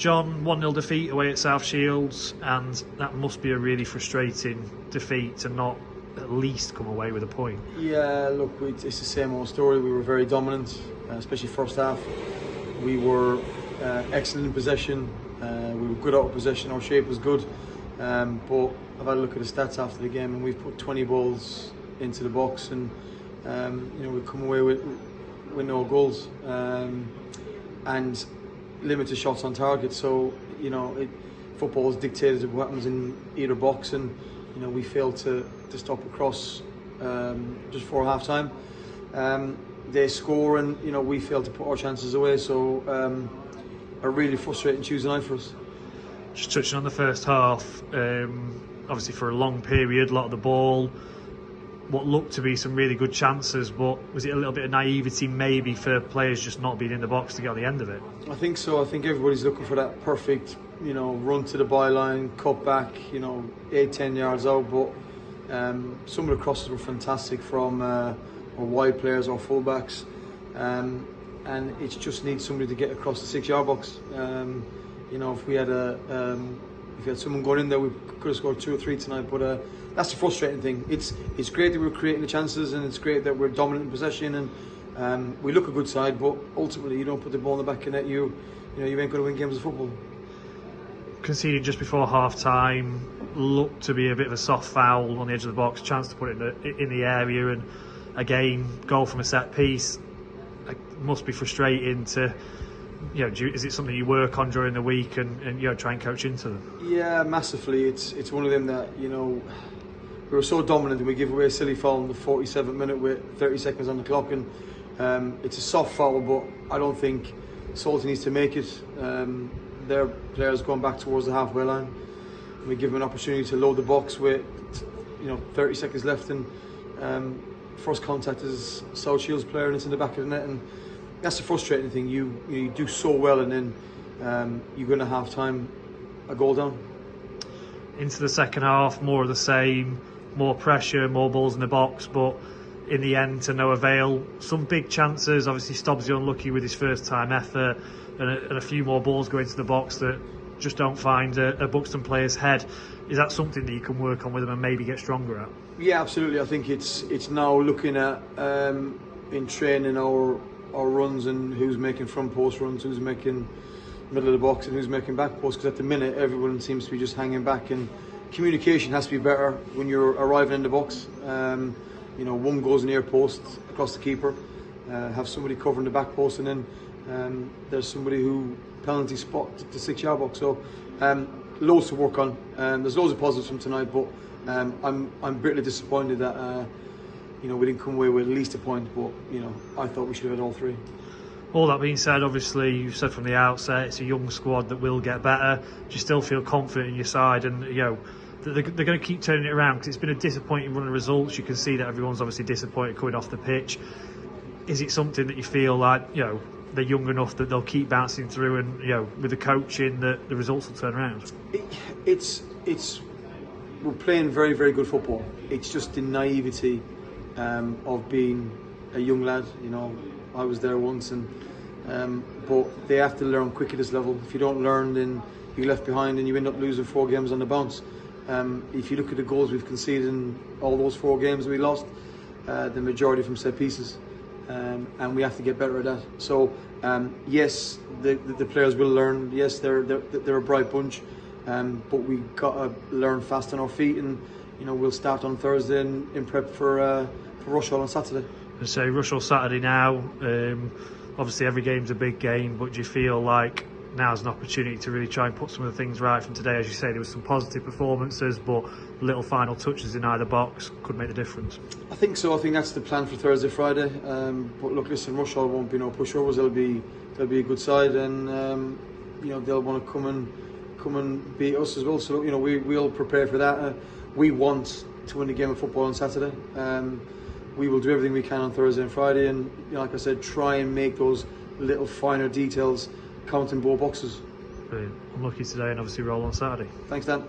John, 1-0 defeat away at South Shields, and that must be a really frustrating defeat to not at least come away with a point. Yeah, look, it's the same old story. We were very dominant, especially first half. We were excellent in possession. We were good out of possession. Our shape was good. But I've had a look at the stats after the game, and we've put 20 balls into the box, and we've come away with no goals and limited shots on target. So football is dictated of what happens in either box, and we failed to stop across just before half time. They score, and we failed to put our chances away. So a really frustrating Tuesday night for us. Just touching on the first half, obviously for a long period, a lot of the ball, what looked to be some really good chances, but was it a little bit of naivety maybe for players just not being in the box to get on the end of it? I think so. I think everybody's looking for that perfect, run to the byline, cut back, 8-10 yards out. But some of the crosses were fantastic from our wide players, our fullbacks, and it just needs somebody to get across the 6-yard box. If we had someone going in there, we could have scored 2 or 3 tonight. But that's the frustrating thing. It's great that we're creating the chances, and it's great that we're dominant in possession, and we look a good side. But ultimately, you don't put the ball in the back of the net, you ain't going to win games of football. Conceding just before half time, looked to be a bit of a soft foul on the edge of the box, chance to put it in the area, and again, goal from a set piece. It must be frustrating to. Is it something you work on during the week and try and coach into them? Yeah, massively. It's one of them that we were so dominant, and we give away a silly foul in the 47th minute with 30 seconds on the clock, and it's a soft foul, but I don't think Salty needs to make it. Their players going back towards the halfway line. We give them an opportunity to load the box with 30 seconds left, and first contact is South Shields player, and it's in the back of the net, and that's the frustrating thing. You do so well, and then you're going to half time a goal down. Into the second half, more of the same, more pressure, more balls in the box, but in the end to no avail. Some big chances, obviously Stobbsy unlucky with his first time effort, and a few more balls go into the box that just don't find a Buxton player's head. Is that something that you can work on with them and maybe get stronger at? Yeah, absolutely. I think it's now looking at in training our runs, and who's making front post runs, who's making middle of the box, and who's making back post, because at the minute everyone seems to be just hanging back, and communication has to be better when you're arriving in the box. One goes near post across the keeper, have somebody covering the back post, and then there's somebody who penalty spot the 6-yard box. So loads to work on. There's loads of positives from tonight, but I'm bitterly disappointed that we didn't come away with at least a point, but I thought we should have had all 3. All that being said, obviously you've said from the outset it's a young squad that will get better. Do you still feel confident in your side, and they're going to keep turning it around? Because it's been a disappointing run of results. You can see that everyone's obviously disappointed coming off the pitch. Is it something that you feel like they're young enough that they'll keep bouncing through, and with the coaching that the results will turn around? We're playing very, very good football. It's just the naivety of being a young lad. I was there once, and but they have to learn quick at this level. If you don't learn, then you're left behind, and you end up losing 4 games on the bounce. If you look at the goals we've conceded in all those 4 games we lost, the majority from set pieces, and we have to get better at that. So yes, the players will learn. Yes, they're a bright bunch, but we got to learn fast on our feet, and we'll start on Thursday in prep for Rushall on Saturday. So Rushall Saturday now. Obviously every game's a big game, but do you feel like now's an opportunity to really try and put some of the things right from today? As you say, there were some positive performances, but little final touches in either box could make the difference. I think so. I think that's the plan for Thursday, Friday. But look, listen, Rushall won't be no pushovers. They'll be a good side, and they'll want to come and beat us as well. So we'll prepare for that. We want to win the game of football on Saturday. We will do everything we can on Thursday and Friday, and like I said, try and make those little finer details count in both boxes. Brilliant. Unlucky today, and obviously roll on Saturday. Thanks, Dan.